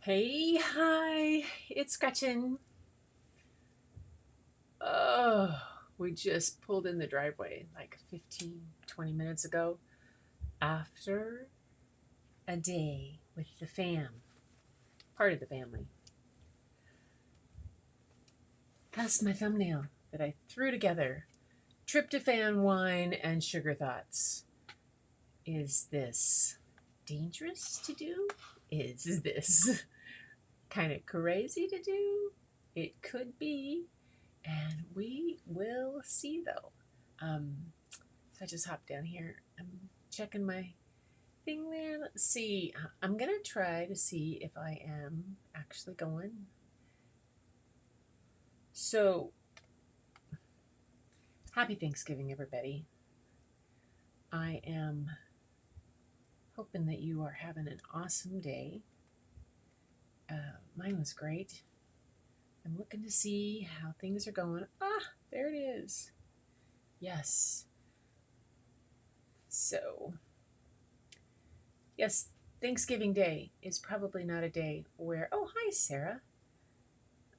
Hey, hi, it's Gretchen. Oh, we just pulled in the driveway like 15, 20 minutes ago after a day with the part of the family. That's my thumbnail that I threw together. Tryptophan, wine, and sugar thoughts. Is this dangerous to do? Is this kind of crazy to do? It could be. And we will see though. So I just hopped down here. I'm checking my thing there. Let's see. I'm going to try to see if I am actually going. So, happy Thanksgiving, everybody. I am hoping that you are having an awesome day. Mine was great. I'm looking to see how things are going. Ah, there it is. Yes. So, yes, Thanksgiving Day is probably not a day where, oh, hi, Sarah.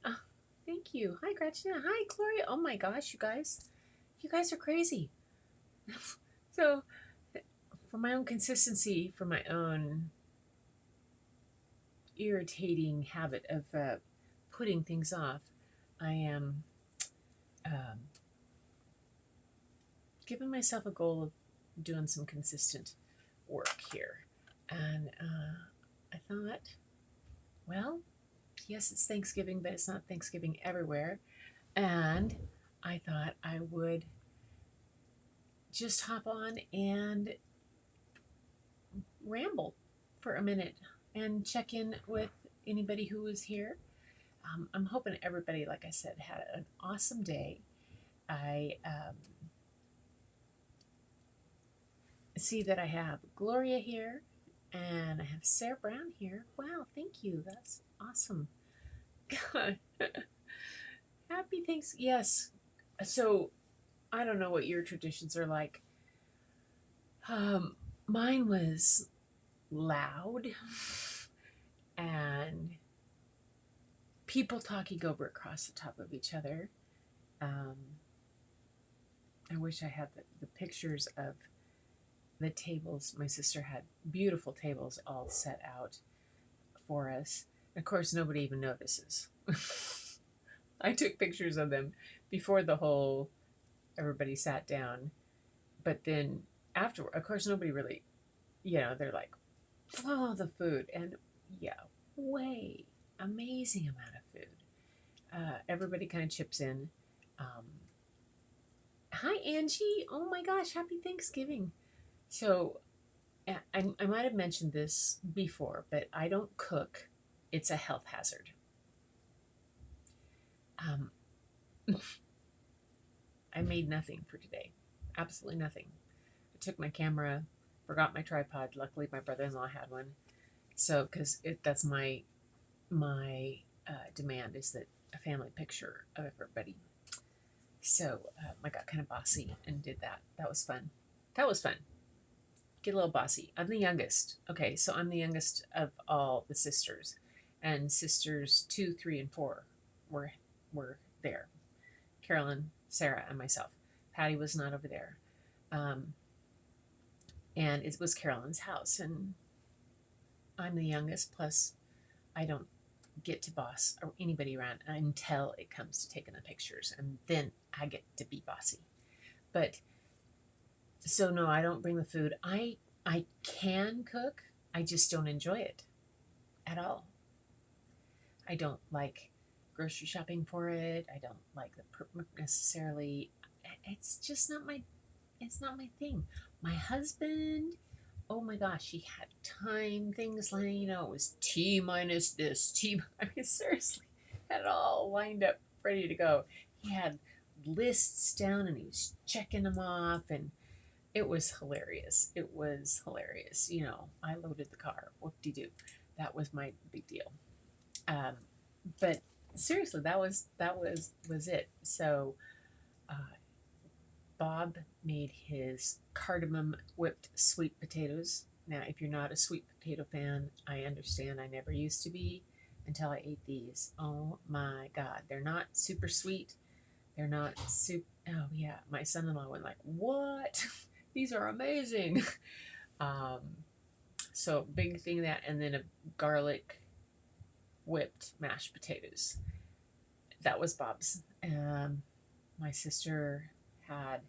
Ah, thank you. Hi, Gretchen. Hi, Gloria. Oh my gosh, you guys. You guys are crazy. So, for my own consistency, for my own irritating habit of putting things off, I am um, giving myself a goal of doing some consistent work here. And I thought, well, yes, it's Thanksgiving, but it's not Thanksgiving everywhere. And I thought I would just hop on and ramble for a minute and check in with anybody who was here. I'm hoping everybody, like I said, had an awesome day. I see that I have Gloria here and I have Sarah Brown here. Wow, thank you. That's awesome. Happy thanks. Yes. So I don't know what your traditions are like. Mine was loud and people talking over across the top of each other. Um, I wish I had the pictures of the tables. My sister had beautiful tables all set out for us. Of course, nobody even notices. I took pictures of them before the whole everybody sat down, but then after, of course, nobody really, they're like, oh, the food. And yeah, way amazing amount of food. Everybody kind of chips in. Um, Hi, Angie. Oh my gosh, happy Thanksgiving. So, I might have mentioned this before, but I don't cook. It's a health hazard. Um, I made nothing for today. Absolutely nothing. I took my camera, forgot my tripod. Luckily, my brother-in-law had one. So, because that's my demand is that a family picture of everybody. So I got kind of bossy and did that. That was fun. That was fun. Get a little bossy. I'm the youngest. Okay, so I'm the youngest of all the sisters, and sisters 2, 3, and 4 were were there. Carolyn, Sarah, and myself. Patty was not over there, um, and it was Carolyn's house, and I'm the youngest. Plus, I don't get to boss or anybody around until it comes to taking the pictures, and then I get to be bossy. But so no, I don't bring the food. I can cook. I just don't enjoy it at all. I don't like grocery shopping for it. I don't like the necessarily. It's just not my. It's not my thing. My husband. Oh my gosh, he had time things like it was T minus this T. I mean seriously, had it all lined up, ready to go. He had lists down and he was checking them off and it was hilarious. It was hilarious. I loaded the car. Whoop de doo. That was my big deal. Um, but seriously, that was it. So uh, Bob made his cardamom whipped sweet potatoes. Now, if you're not a sweet potato fan, I understand. I never used to be. until I ate these. Oh my God. They're not super sweet. They're not super. Oh, yeah. My son in law went like, what? These are amazing. Um, so, big thing of that. And then a garlic whipped mashed potatoes. That was Bob's. My sister had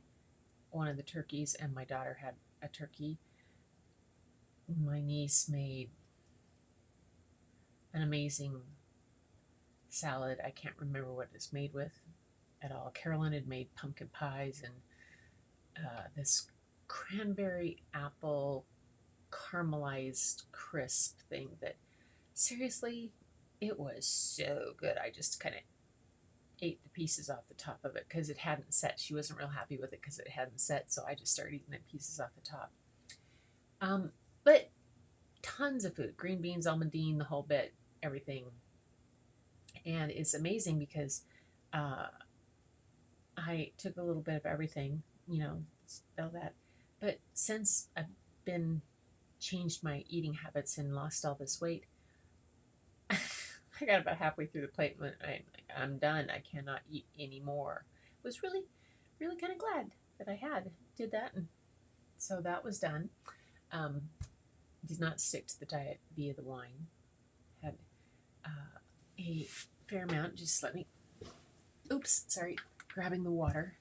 one of the turkeys, and my daughter had a turkey. My niece made an amazing salad. I can't remember what it's made with at all. Carolyn had made pumpkin pies and this cranberry apple caramelized crisp thing that seriously, it was so good. I just kind of ate the pieces off the top of it because it hadn't set. She wasn't real happy with it because it hadn't set, so I just started eating the pieces off the top. But tons of food, green beans, almondine, the whole bit, everything. And it's amazing because I took a little bit of everything, all that. But since I've been changed my eating habits and lost all this weight, I got about halfway through the plate and I'm done. I cannot eat anymore. I was really, really kind of glad that I did that. And so that was done. Did not stick to the diet via the wine. Had a fair amount. Just let me, grabbing the water.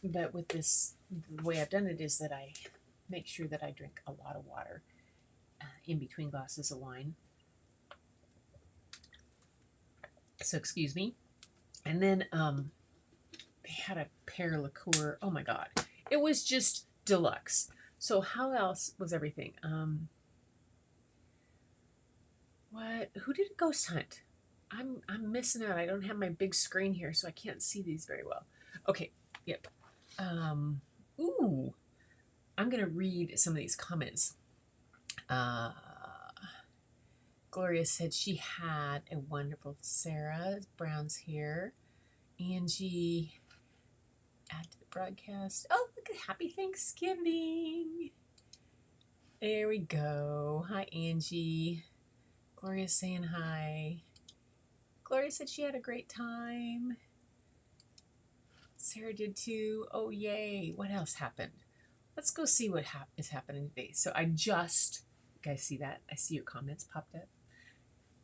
But with this, the way I've done it is that I make sure that I drink a lot of water in between glasses of wine. So excuse me. And then they had a pear liqueur. Oh my God. It was just deluxe. So how else was everything? Who did a ghost hunt? I'm missing out. I don't have my big screen here, so I can't see these very well. Okay, yep. Ooh, I'm gonna read some of these comments. Gloria said she had a wonderful. Sarah Brown's here. Angie, add to the broadcast. Oh, look at Happy Thanksgiving. There we go. Hi, Angie. Gloria's saying hi. Gloria said she had a great time. Sarah did too. Oh, yay. What else happened? Let's go see what is happening today. So you guys see that? I see your comments popped up.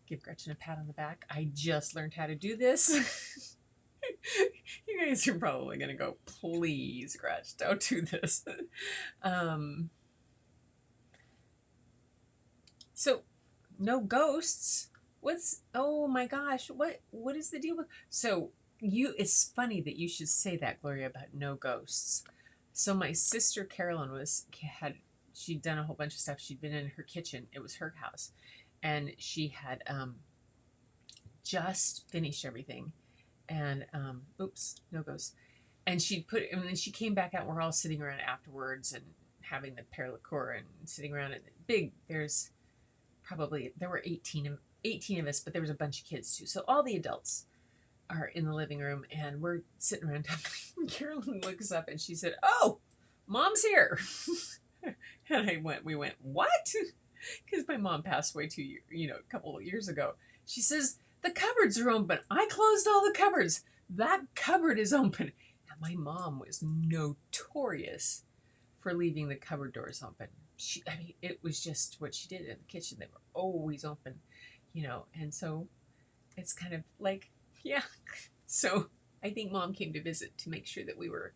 Give Gretchen a pat on the back. I just learned how to do this. You guys are probably going to go, please, Gretch, don't do this. So, no ghosts. Oh my gosh, what is the deal with, it's funny that you should say that, Gloria, about no ghosts. So my sister Carolyn she'd done a whole bunch of stuff. She'd been in her kitchen. It was her house. And she had just finished everything. And, no ghosts. And and then she came back out and we're all sitting around afterwards and having the pear liqueur and sitting around. And there were 18 of us, but there was a bunch of kids too. So all the adults are in the living room and we're sitting around talking. Carolyn looks up and she said, "Oh, Mom's here." And we went, "What?" Because my mom passed away a couple of years ago. She says, "The cupboards are open. I closed all the cupboards. That cupboard is open." And my mom was notorious for leaving the cupboard doors open. It was just what she did in the kitchen. They were always open, and so it's kind of like, yeah. So I think Mom came to visit to make sure that we were.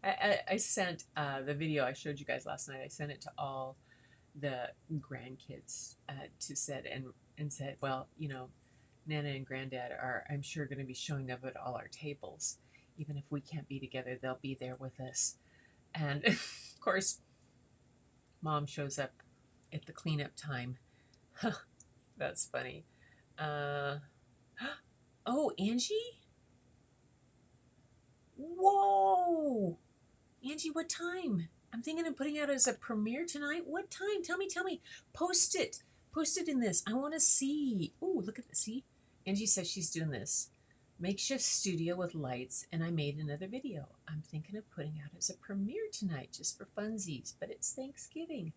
I sent the video I showed you guys last night. I sent it to all the grandkids and said, well, Nana and Granddad are, I'm sure, going to be showing up at all our tables. Even if we can't be together, they'll be there with us. And of course, Mom shows up at the cleanup time. That's funny. Oh, Angie? Whoa! Angie, what time? I'm thinking of putting out as a premiere tonight. What time? Tell me. Post it. Post it in this. I want to see. Ooh, look at this. See? Angie says she's doing this. Makeshift studio with lights, and I made another video. I'm thinking of putting out as a premiere tonight just for funsies, but it's Thanksgiving.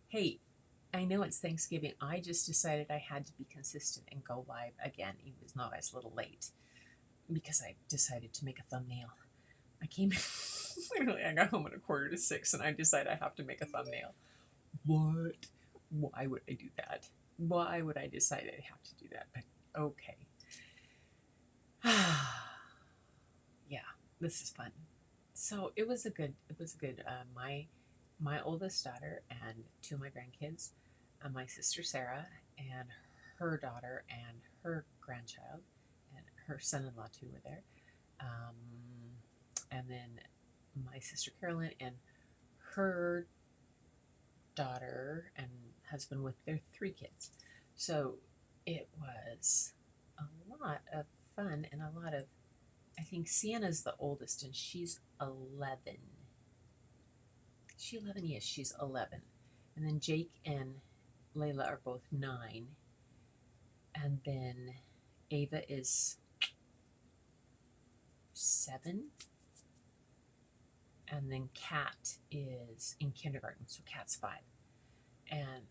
Hey, I know it's Thanksgiving. I just decided I had to be consistent and go live again, even though I was a little late, because I decided to make a thumbnail. I came literally, I got home at 5:45, and I decided I have to make a thumbnail. What? Why would I do that? Why would I decide I have to do that? But okay. Yeah, this is fun. So my oldest daughter and two of my grandkids, my sister Sarah and her daughter and her grandchild and her son-in-law too were there. Um, and then my sister Carolyn and her daughter and husband with their three kids. So it was a lot of fun and a lot of, I think Sienna's the oldest and she's 11. Is she 11? Yes, she's 11. And then Jake and Layla are both 9. And then Ava is 7. And then Kat is in kindergarten, so Kat's 5.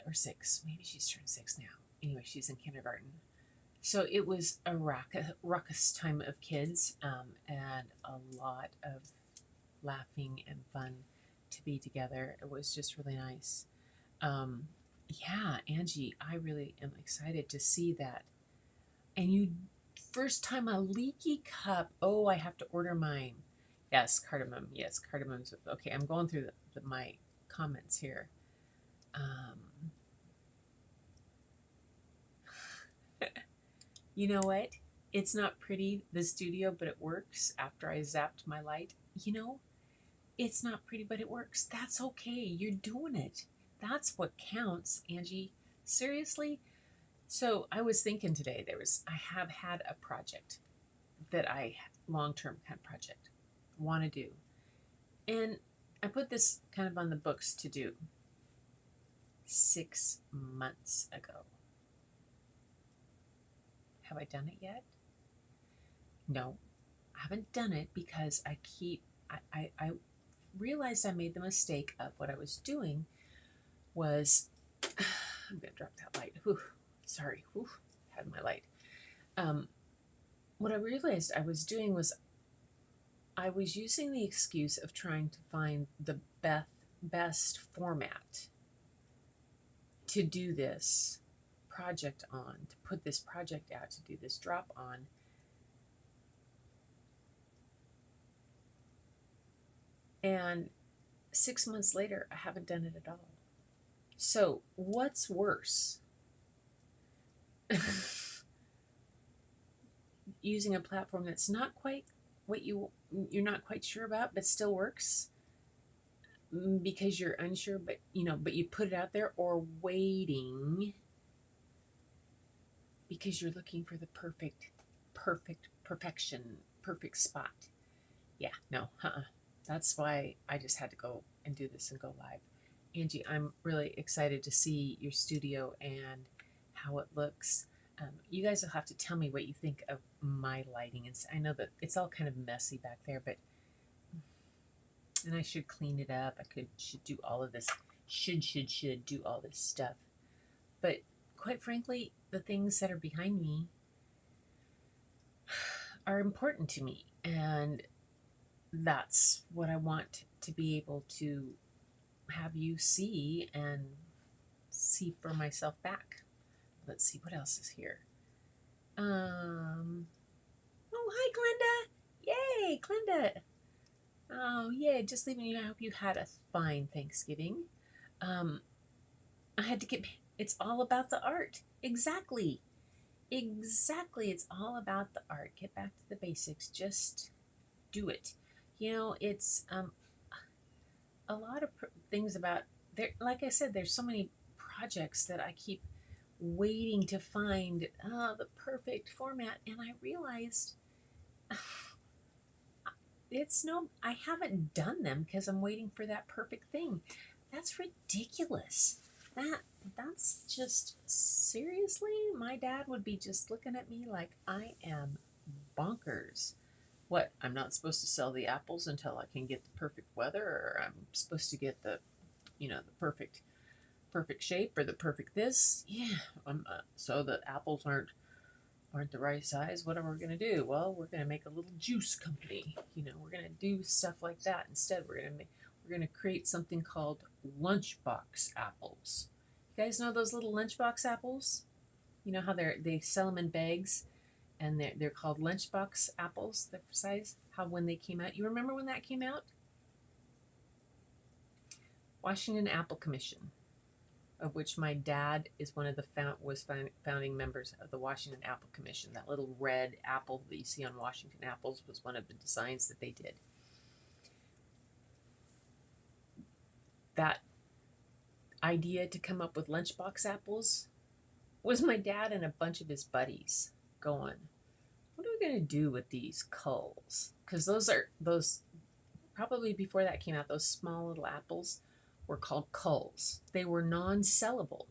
Or 6. Maybe she's turned 6 now. Anyway, she's in kindergarten. So it was a ruckus time of kids, and a lot of laughing and fun to be together. It was just really nice. Yeah, Angie, I really am excited to see that. And you, first time a leaky cup. Oh, I have to order mine. Yes, cardamom. Yes, cardamom's okay. I'm going through my comments here. You know what? It's not pretty, the studio, but it works after I zapped my light. You know, it's not pretty, but it works. That's okay. You're doing it. That's what counts, Angie. Seriously? So I was thinking today, I have had a project that long-term kind of project, want to do. And I put this kind of on the books to do 6 months ago. Have I done it yet? No, I haven't done it because I realized I made the mistake of what I was doing was, I'm going to drop that light. Whew, sorry, whew, had my light. What I realized I was doing was I was using the excuse of trying to find the best format to do this project on, to put this project out, to do this drop on. And 6 months later, I haven't done it at all. So what's worse? Using a platform that's not quite what you're not quite sure about, but still works because you're unsure, but you put it out there, or waiting because you're looking for the perfection, perfect spot. Yeah, no, That's why I just had to go and do this and go live. Angie, I'm really excited to see your studio and how it looks. You guys will have to tell me what you think of my lighting. And I know that it's all kind of messy back there, and I should clean it up. Should do all of this. Should do all this stuff. But quite frankly, the things that are behind me are important to me, and that's what I want to be able to have you see and see for myself back. Let's see what else is here. Oh, hi, Glenda. Yay, Glenda. Oh, yeah, just leaving you. I hope you had a fine Thanksgiving. I had to it's all about the art. Exactly. It's all about the art. Get back to the basics. Just do it. It's a lot of things about there. Like I said, there's so many projects that I keep waiting to find the perfect format, and I realized I haven't done them because I'm waiting for that perfect thing. That's ridiculous. That's just, seriously, my dad would be just looking at me like I am bonkers. What, I'm not supposed to sell the apples until I can get the perfect weather, or I'm supposed to get the perfect perfect shape or the perfect this. Yeah, so the apples aren't the right size. What are we going to do? Well, we're going to make a little juice company. We're going to do stuff like that instead. We're going to create something called lunchbox apples. You guys know those little lunchbox apples? You know how they sell them in bags, and they're called lunchbox apples. The size. How when they came out? You remember when that came out? Washington Apple Commission, of which my dad is one of the founding members of the Washington Apple Commission. That little red apple that you see on Washington apples was one of the designs that they did. That idea to come up with lunchbox apples was my dad and a bunch of his buddies going, what are we going to do with these culls? Because those probably before that came out, those small little apples were called culls. They were non-sellable.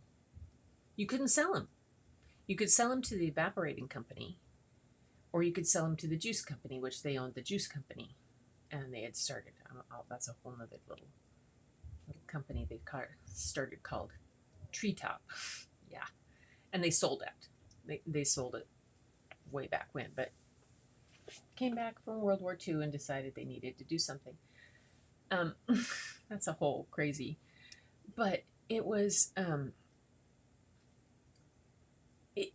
You couldn't sell them. You could sell them to the evaporating company, or you could sell them to the juice company, which they owned the juice company, and they had started. That's a whole nother little company they started called Treetop. Yeah, and they sold it. They sold it way back when, but came back from World War II and decided they needed to do something. That's a whole crazy, but it was, it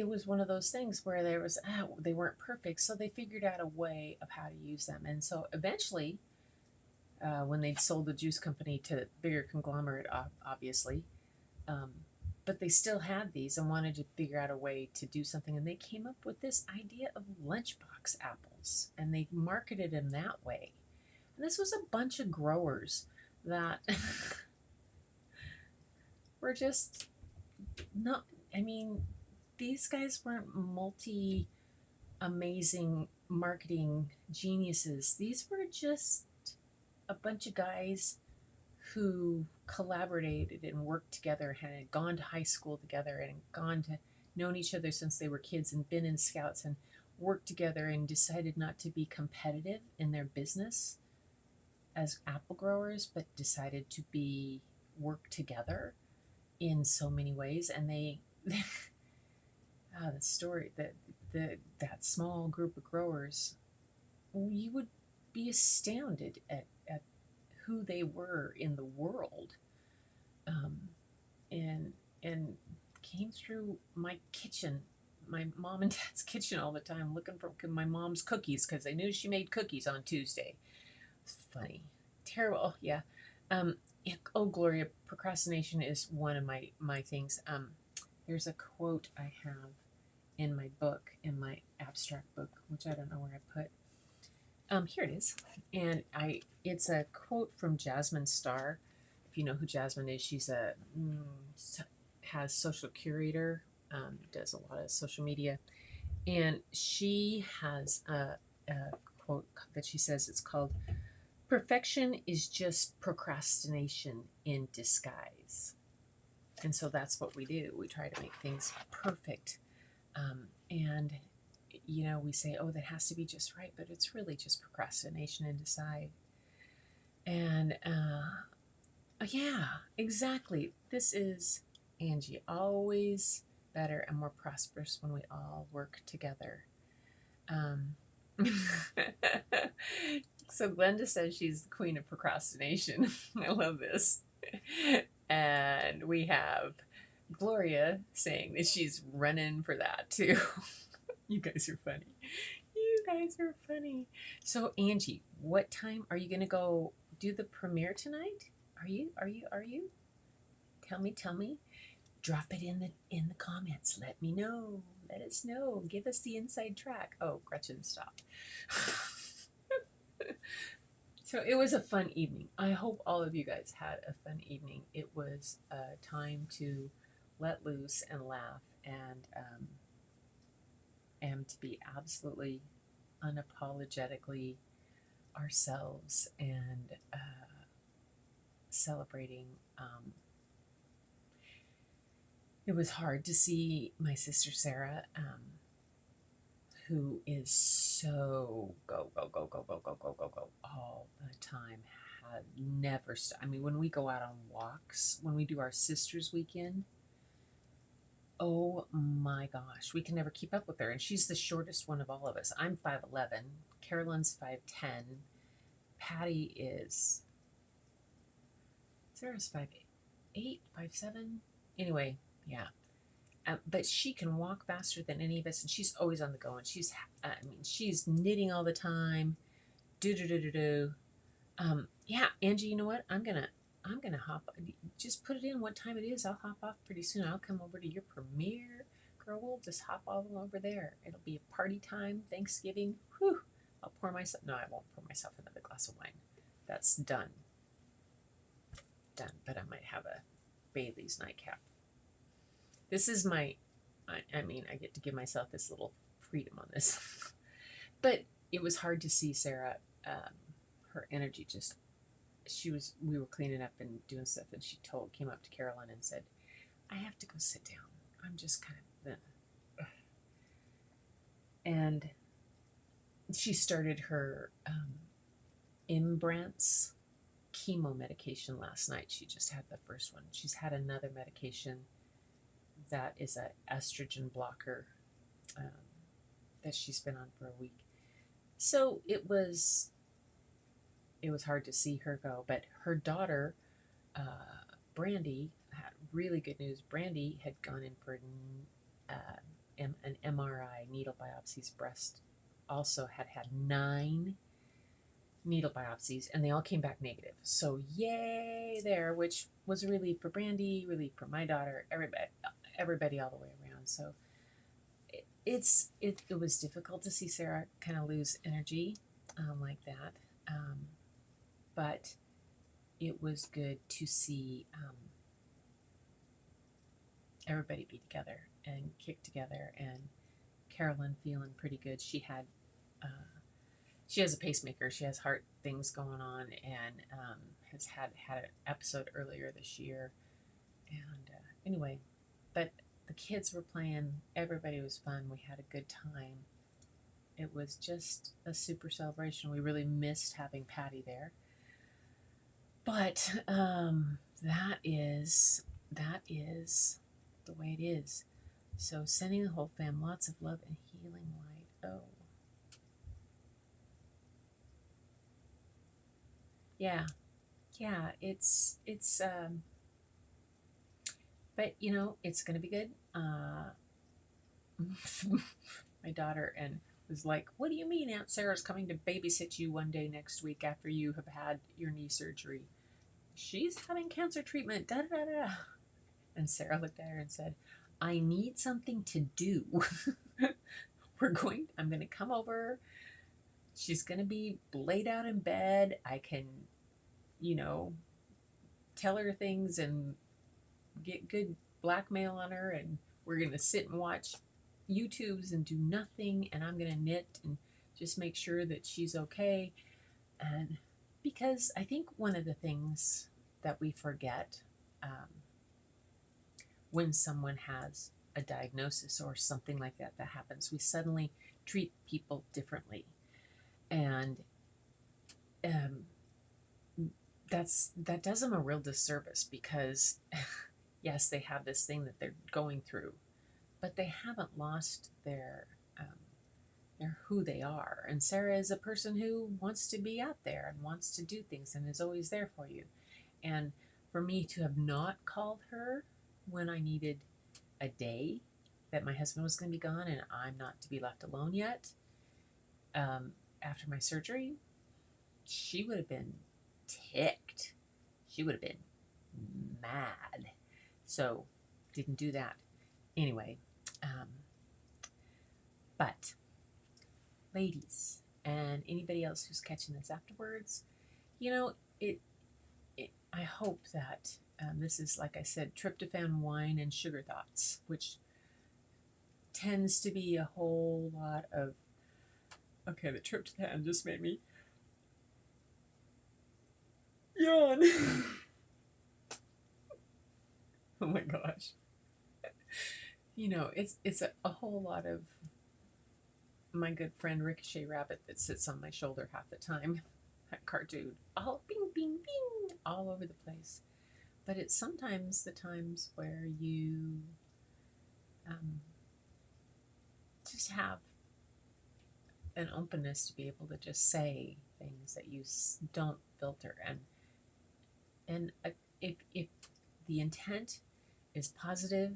was one of those things where they weren't perfect, so they figured out a way of how to use them. And so eventually, when they'd sold the juice company to bigger conglomerate, obviously, but they still had these and wanted to figure out a way to do something. And they came up with this idea of lunchbox apples, and they marketed them that way. And this was a bunch of growers that were just not, these guys weren't amazing marketing geniuses. These were just a bunch of guys who collaborated and worked together, had gone to high school together and known each other since they were kids and been in scouts and worked together and decided not to be competitive in their business as apple growers, but decided to work together in so many ways. And the story that small group of growers, you would be astounded at who they were in the world, and came through my kitchen, my mom and dad's kitchen all the time, looking for my mom's cookies because they knew she made cookies on Tuesday. It's funny, terrible. Oh, yeah. Oh, Gloria, procrastination is one of my things. There's a quote I have in my book, in my abstract book, which I don't know where I put. Here it is, and it's a quote from Jasmine Star. If you know who Jasmine is, she's has social curator, does a lot of social media, and she has a quote that she says, it's called, "Perfection is just procrastination in disguise." And so that's what we do. We try to make things perfect, and we say, oh, that has to be just right, but it's really just procrastination in disguise. And yeah, exactly. This is Angie. Always better and more prosperous when we all work together. So Glenda says she's the queen of procrastination. I love this. And we have Gloria saying that she's running for that too. You guys are funny. You guys are funny. So Angie, what time are you going to go do the premiere tonight? Are you? Tell me. Drop it in the comments. Let me know. Let us know. Give us the inside track. Oh, Gretchen, stop. So it was a fun evening. I hope all of you guys had a fun evening. It was a time to let loose and laugh and to be absolutely unapologetically ourselves and celebrating. It was hard to see my sister Sarah, who is so go all the time, has never stopped. I mean, when we go out on walks, when we do our sisters' weekend, oh my gosh, we can never keep up with her. And she's the shortest one of all of us. I'm 5'11", Carolyn's 5'10", Patty is, Sarah's 5'8", 5'7". Anyway, yeah. But she can walk faster than any of us, and she's always on the go. And she's knitting all the time. Yeah, Angie, you know what? I'm gonna hop. Just put it in what time it is. I'll hop off pretty soon. I'll come over to your premiere, girl. We'll just hop all over there. It'll be a party time. Thanksgiving. Whew. I'll pour myself. No, I won't pour myself another glass of wine. That's done. Done. But I might have a Bailey's nightcap. This is my. I mean, I get to give myself this little freedom on this. But it was hard to see Sarah. Her energy just. We were cleaning up and doing stuff, and she came up to Carolyn and said, "I have to go sit down. I'm just kind of." And she started her Imbrance chemo medication last night. She just had the first one. She's had another medication that is an estrogen blocker that she's been on for a week. So it was hard to see her go, but her daughter, Brandy, had really good news. Brandy had gone in for an MRI, needle biopsies. Breast also had 9 needle biopsies, and they all came back negative. So yay there, which was a relief for Brandy, relief for my daughter, everybody all the way around. So it was difficult to see Sarah kind of lose energy like that. But it was good to see everybody be together and kick together, and Carolyn feeling pretty good. She has a pacemaker. She has heart things going on, and has had an episode earlier this year. And anyway, but the kids were playing. Everybody was fun. We had a good time. It was just a super celebration. We really missed having Patty there. But that is the way it is. So sending the whole fam lots of love and healing light. Oh. Yeah. It's but you know, it's gonna be good. My daughter was like, "What do you mean Aunt Sarah's coming to babysit you one day next week after you have had your knee surgery? She's having cancer treatment, da da da." And Sarah looked at her and said, "I need something to do." I'm going to come over. She's going to be laid out in bed. I can, tell her things and get good blackmail on her. And we're going to sit and watch YouTubes and do nothing. And I'm going to knit and just make sure that she's okay. And because I think one of the things that we forget when someone has a diagnosis or something like that happens, we suddenly treat people differently. And that does them a real disservice, because yes, they have this thing that they're going through, but they haven't lost their who they are. And Sarah is a person who wants to be out there and wants to do things and is always there for you. And for me to have not called her when I needed a day that my husband was going to be gone and I'm not to be left alone yet, after my surgery, she would have been ticked. She would have been mad. So didn't do that. Anyway, but ladies and anybody else who's catching this afterwards, I hope that this is, like I said, tryptophan, wine, and sugar thoughts, which tends to be a whole lot of. Okay, the tryptophan just made me yawn. Oh my gosh. It's a whole lot of my good friend Ricochet Rabbit that sits on my shoulder half the time. that cartoon. All bing, bing, bing, all over the place. But it's sometimes the times where you um, just have an openness to be able to just say things that you don't filter. And if the intent is positive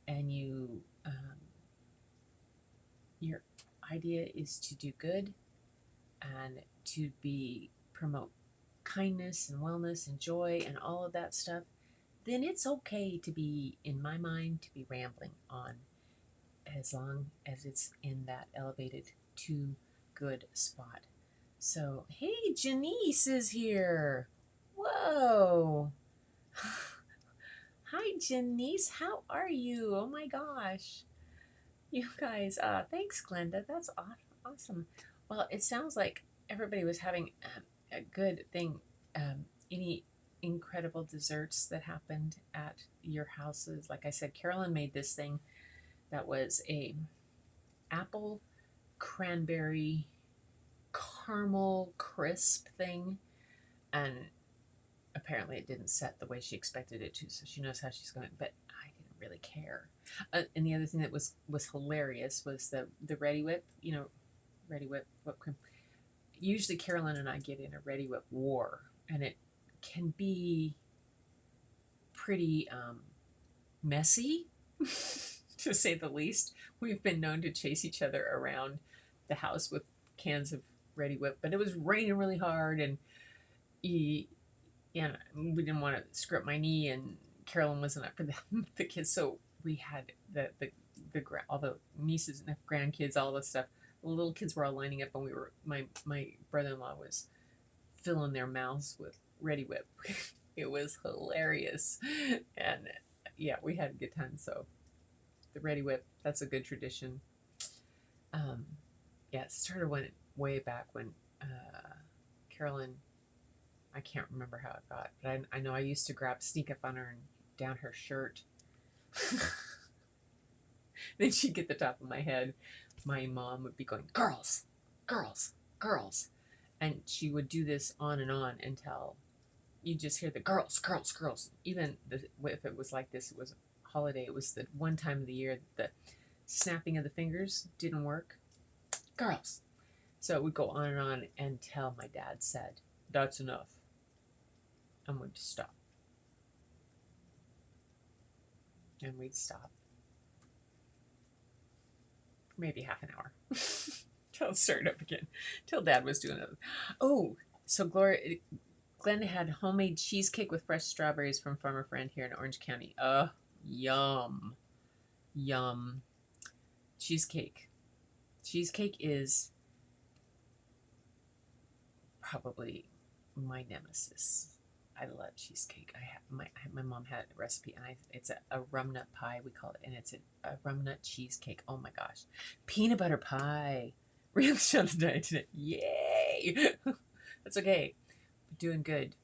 and your idea is to do good and to promote kindness and wellness and joy and all of that stuff, then it's okay to be, in my mind, to be rambling on, as long as it's in that elevated to good spot. So, hey, Janice is here. Whoa. Hi, Janice. How are you? Oh my gosh. You guys, thanks, Glenda. That's awesome. Well, it sounds like everybody was having a good thing. Any incredible desserts that happened at your houses? Like I said, Carolyn made this thing that was a apple cranberry caramel crisp thing, and apparently it didn't set the way she expected it to, so she knows how she's going, but I didn't really care. And the other thing that was hilarious was the Ready Whip, Ready Whip whipped cream. Usually Carolyn and I get in a Ready Whip war, and it can be pretty messy, to say the least. We've been known to chase each other around the house with cans of Ready Whip, but it was raining really hard, and we didn't want to screw up my knee, and Carolyn wasn't up for the kids, so we had all the nieces and grandkids, all this stuff. The little kids were all lining up, and my brother-in-law was filling their mouths with Ready Whip. It was hilarious, and yeah, we had a good time. So the Ready Whip, that's a good tradition. Yeah, it started way back when Carolyn, I can't remember how it got, but I know I used to sneak up on her and down her shirt. Then she'd get the top of my head. My mom would be going, girls, girls, girls. And she would do this on and on until you just hear the girls, girls, girls. Even if it was like this, it was a holiday. It was the one time of the year that the snapping of the fingers didn't work. Girls. So it would go on and on until my dad said, that's enough. I'm going to stop. And we'd stop. Maybe half an hour. Till it started up again. Till Dad was doing it. Oh, so Glenda had homemade cheesecake with fresh strawberries from Farmer Friend here in Orange County. Yum. Yum. Cheesecake. Cheesecake is probably my nemesis. I love cheesecake. My mom had a recipe, and it's a rum nut pie, we call it, and it's a rum nut cheesecake. Oh my gosh. Peanut butter pie. Really on the diet today. Yay! That's okay. Doing good.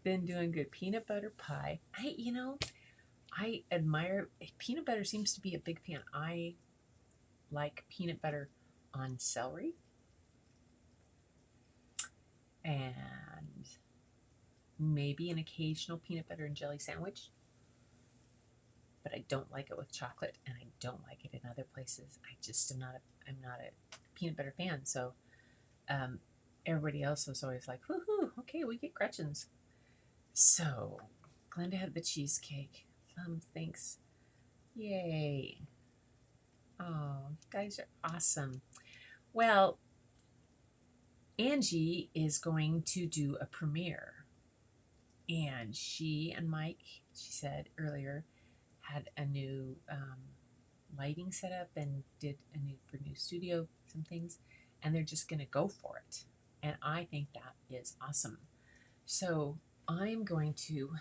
Been doing good. Peanut butter pie. I admire, peanut butter seems to be a big fan. I like peanut butter on celery. And maybe an occasional peanut butter and jelly sandwich. But I don't like it with chocolate, and I don't like it in other places. I'm not a peanut butter fan. So everybody else was always like, woohoo, okay, we get Gretchen's. So Glenda had the cheesecake. Thanks. Yay. Oh, you guys are awesome. Well, Angie is going to do a premiere. And she and Mike, she said earlier, had a new lighting set up and did for new studio, some things. And they're just going to go for it. And I think that is awesome. So I'm going to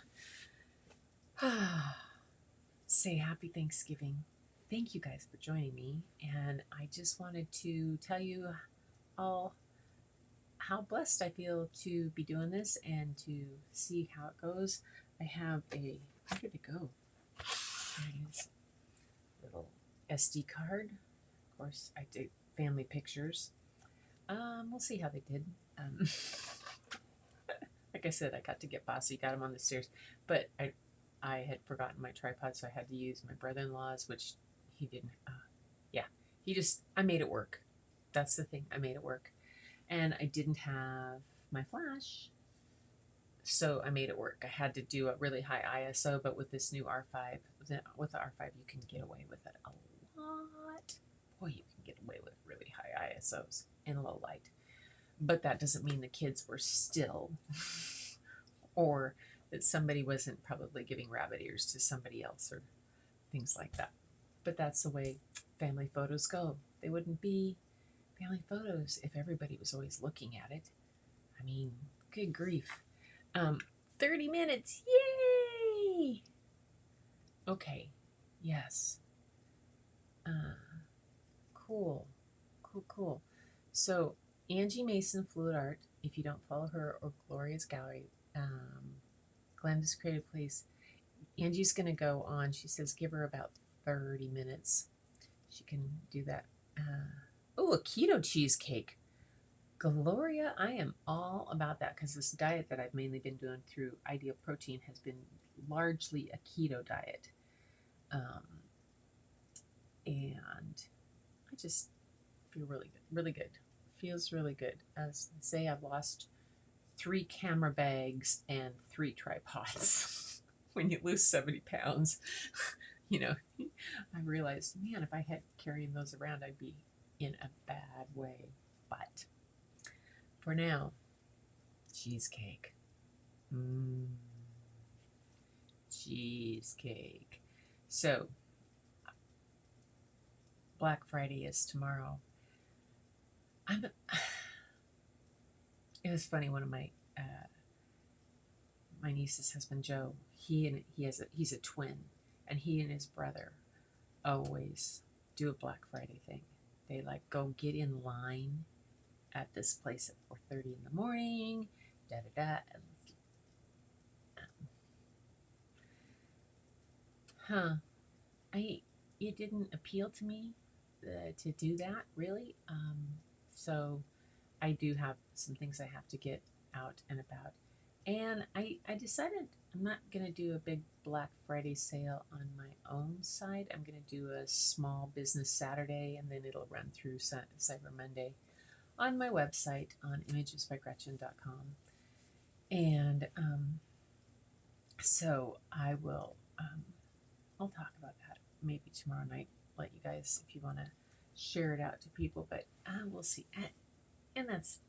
say happy Thanksgiving. Thank you guys for joining me. And I just wanted to tell you all how blessed I feel to be doing this and to see how it goes. I have where did it go? There it is. Little SD card. Of course, I did family pictures. We'll see how they did. Like I said, I got to get bossy, got him on the stairs, but I had forgotten my tripod, so I had to use my brother-in-law's, which he didn't. Yeah, I made it work. That's the thing. I made it work, and I didn't have my flash, so I made it work. I had to do a really high ISO, but with this new R5, with the R5, you can get away with it a lot. Boy, you can get away with really high ISOs in low light. But that doesn't mean the kids were still, or that somebody wasn't probably giving rabbit ears to somebody else or things like that. But that's the way family photos go. They wouldn't be family photos if everybody was always looking at it. I mean, good grief. 30 minutes. Yay! Okay. Yes. Cool. Cool. So, Angie Mason Fluid Art, if you don't follow her, or Gloria's Gallery, Glenda's Creative Place, Angie's going to go on. She says give her about 30 minutes. She can do that. A keto cheesecake. Gloria, I am all about that because this diet that I've mainly been doing through Ideal Protein has been largely a keto diet. And I just feel really good. Feels really good. As I say, I've lost 3 camera bags and 3 tripods. When you lose 70 pounds, I realized, man, if I had carrying those around, I'd be in a bad way. But for now, cheesecake. Cheesecake. So, Black Friday is tomorrow. It was funny. One of my niece's husband, Joe, he's a twin, and he and his brother always do a Black Friday thing. They like go get in line at this place at 4:30 in the morning, it didn't appeal to me to do that really. So I do have some things I have to get out and about. And I decided I'm not going to do a big Black Friday sale on my own site. I'm going to do a small business Saturday, and then it'll run through Cyber Monday on my website on imagesbygretchen.com. And so I will, I'll talk about that maybe tomorrow night. Let you guys, if you want to share it out to people, but we'll see. And that's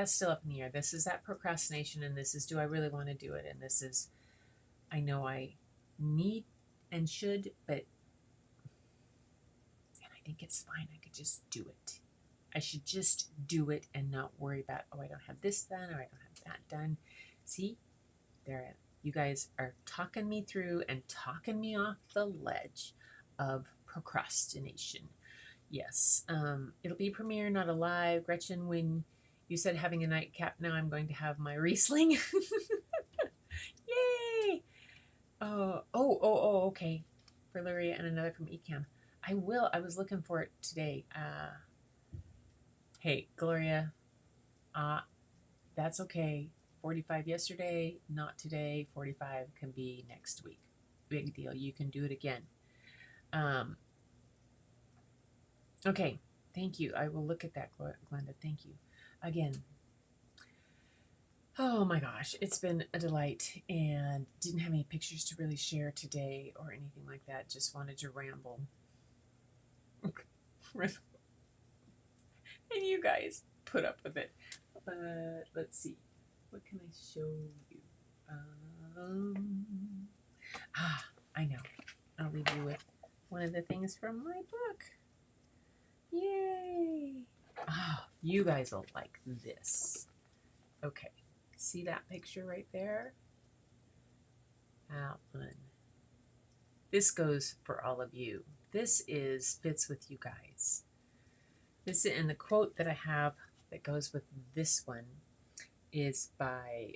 still up in the air. This is that procrastination, and this is, do I really want to do it? And this is, I know I need and should, and I think it's fine. I could just do it. I should just do it and not worry about, I don't have this done, or I don't have that done. See, there, you guys are talking me through and talking me off the ledge of procrastination. Yes, it'll be premiere, not a live. Gretchen, when you said having a nightcap, now I'm going to have my Riesling. Yay! Okay. For Luria and another from Ecam. I will. I was looking for it today. Hey, Gloria, that's okay. 45 yesterday, not today. 45 can be next week. Big deal. You can do it again. Okay. Thank you. I will look at that, Glenda. Thank you. Again. Oh my gosh, it's been a delight, and didn't have any pictures to really share today or anything like that. Just wanted to ramble. And you guys put up with it. But let's see. What can I show you? I know. I'll leave you with one of the things from my book. Yay! You guys will like this. Okay. See that picture right there? That one. This goes for all of you. This fits with you guys. And the quote that I have that goes with this one is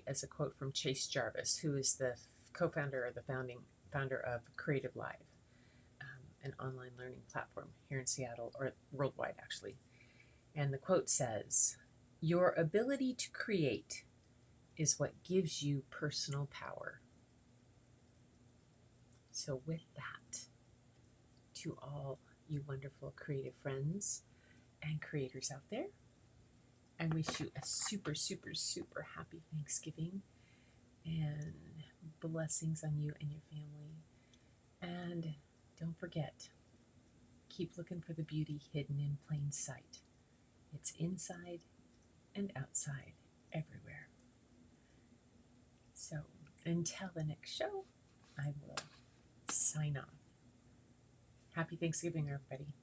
as a quote from Chase Jarvis, who is the co-founder or the founder of Creative Live, an online learning platform here in Seattle, or worldwide actually. And the quote says, "Your ability to create is what gives you personal power. So with that, to all you wonderful creative friends and creators out there, I wish you a super, super, super happy Thanksgiving and blessings on you and your family. And don't forget, keep looking for the beauty hidden in plain sight. It's inside and outside, everywhere. So until the next show, I will sign off. Happy Thanksgiving, everybody.